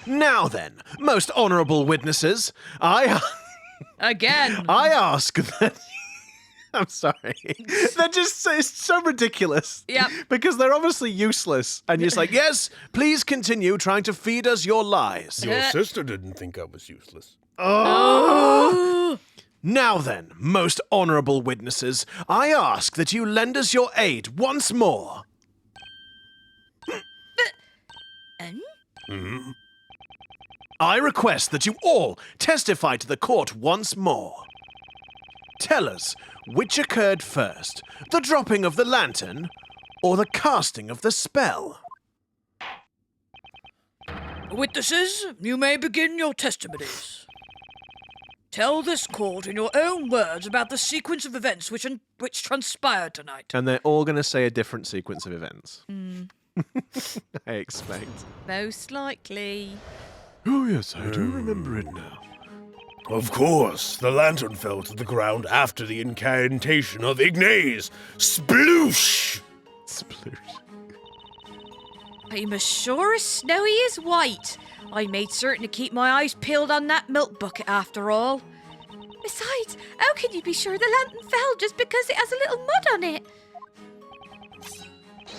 Now then, most honourable witnesses, I Again. ask that... I'm sorry. They're just it's so ridiculous. Yep. Because they're obviously useless. And you're just like, yes, please continue trying to feed us your lies. Your sister didn't think I was useless. Oh. Now then, most honourable witnesses, I ask that you lend us your aid once more. I request that you all testify to the court once more. Tell us which occurred first, the dropping of the lantern or the casting of the spell. Witnesses, you may begin your testimonies. Tell this court in your own words about the sequence of events which transpired tonight. And they're all going to say a different sequence of events. I expect. Most likely. Oh, yes, I do remember it now. Of course, the lantern fell to the ground after the incantation of Ignace. Sploosh! Sploosh. I'm as sure as Snowy is white. I made certain to keep my eyes peeled on that milk bucket after all. Besides, how can you be sure the lantern fell just because it has a little mud on it?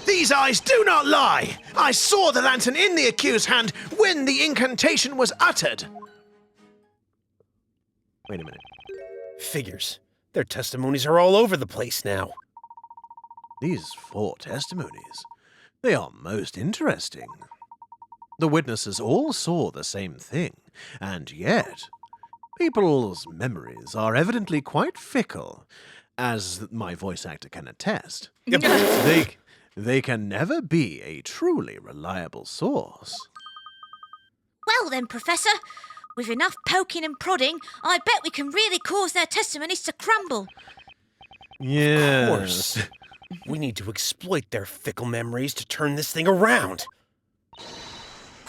These eyes do not lie! I saw the lantern in the accused's hand when the incantation was uttered. Wait a minute. Figures. Their testimonies are all over the place now. These 4 testimonies, they are most interesting. The witnesses all saw the same thing, and yet people's memories are evidently quite fickle, as my voice actor can attest. They can never be a truly reliable source. Well then, Professor, with enough poking and prodding, I bet we can really cause their testimonies to crumble. Yes. Of course. We need to exploit their fickle memories to turn this thing around.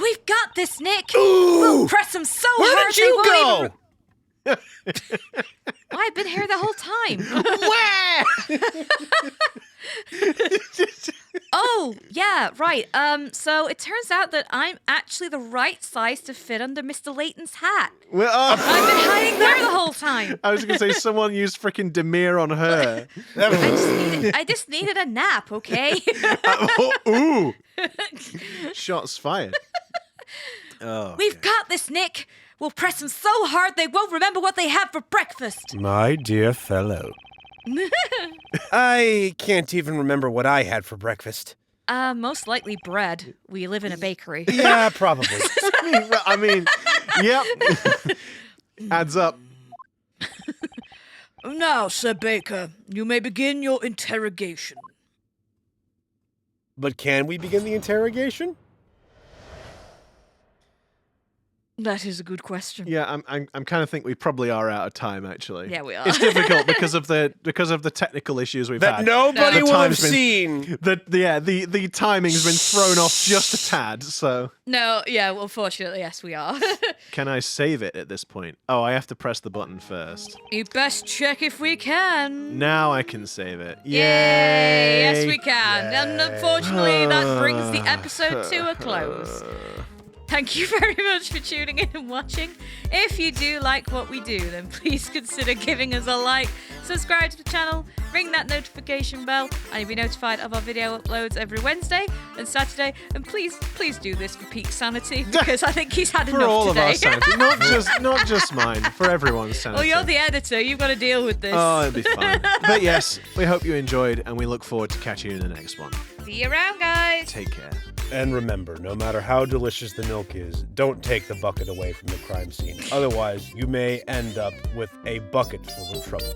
We've got this, Nick. Ooh! We'll press them so Where hard did you they go? won't even... I've been here the whole time. Where? Oh, yeah, right. So it turns out that I'm actually the right size to fit under Mr. Layton's hat. Well, I've been hiding there the whole time. I was going to say someone used freaking Demir on her. I just needed a nap, okay? Ooh. Shots fired. Oh, We've got this, Nick. We'll press them so hard they won't remember what they had for breakfast. My dear fellow. I can't even remember what I had for breakfast. Most likely bread. We live in a bakery. Yeah, probably. I mean, yep. Adds up. Now, Sir Baker, you may begin your interrogation. But can we begin the interrogation? That is a good question. Yeah, I'm kind of think we probably are out of time. Actually, Yeah, we are. It's difficult because of the technical issues we've That had. nobody The will have time's been- seen. The timing's been thrown off just a tad. So No, yeah, well, fortunately, yes, we are. can I save it at this point? Oh, I have to press the button first. You best check if we can. Now I can save it. Yay! Yes, we can. And unfortunately, that brings the episode to a close. Thank you very much for tuning in and watching. If you do like what we do, then please consider giving us a like, subscribe to the channel, ring that notification bell, and you'll be notified of our video uploads every Wednesday and Saturday. And please do this for Pete's sanity, because I think he's had For enough all today. of our sanity, not just mine, for everyone's sanity. Well, you're the editor. You've got to deal with this. Oh, it'll be fine. But yes, we hope you enjoyed, and we look forward to catching you in the next one. See you around, guys. Take care. And remember, no matter how delicious the milk is, don't take the bucket away from the crime scene. Otherwise, you may end up with a bucket full of trouble.